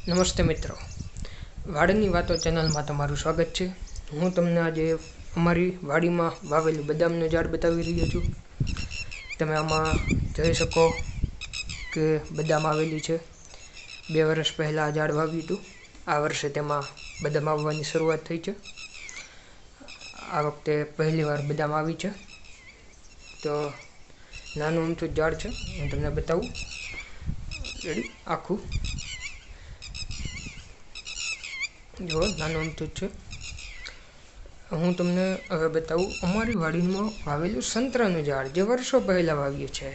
નમસ્તે મિત્રો, વાડીની વાતો ચેનલમાં તમારું સ્વાગત છે। હું તમને આજે અમારી વાડીમાં વાવેલું બદામનું ઝાડ બતાવી રહ્યો છું। તમે આમાં જોઈ શકો કે બદામ આવેલી છે। 2 વર્ષ પહેલાં આ ઝાડ વાવ્યું હતું। આ વર્ષે તેમાં બદામ આવવાની શરૂઆત થઈ છે। આ વખતે પહેલી વાર બદામ આવી છે। તો નાનું અમથું ઝાડ છે, હું તમને બતાવું। રેડી, આખું જો નાનું અમથું છે। હું તમને હવે બતાવું અમારી વાડીમાં વાવેલું સંતરાનું ઝાડ જે વર્ષો પહેલાં વાવ્યું છે।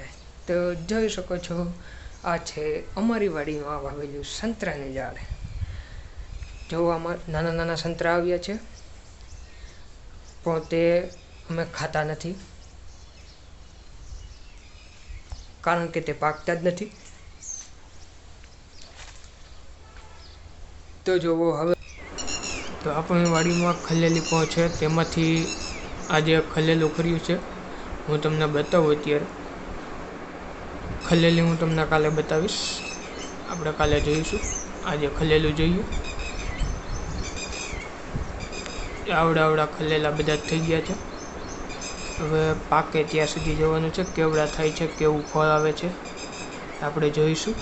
તો જોઈ શકો છો, આ છે અમારી વાડીમાં વાવેલું સંતરાનું ઝાડ। જો આમાં નાના નાના સંતરા આવ્યા છે, પણ તે અમે ખાતા નથી, કારણ કે તે પાકતા જ નથી। તો જોવો હવે તો આપણી વાડીમાં ખલેલી પણ છે, તેમાંથી આજે ખલેલું કર્યું છે। હું તમને બતાવું અત્યારે ખલેલી, હું તમને કાલે બતાવીશ। આપણે કાલે જોઈશું, આજે ખલેલું જોઈએ। આવડા ખલેલા બધા થઈ ગયા છે। હવે પાકે ત્યાં સુધી જવાનું છે, કેવડા થાય છે, કેવું ફળ આવે છે આપણે જોઈશું।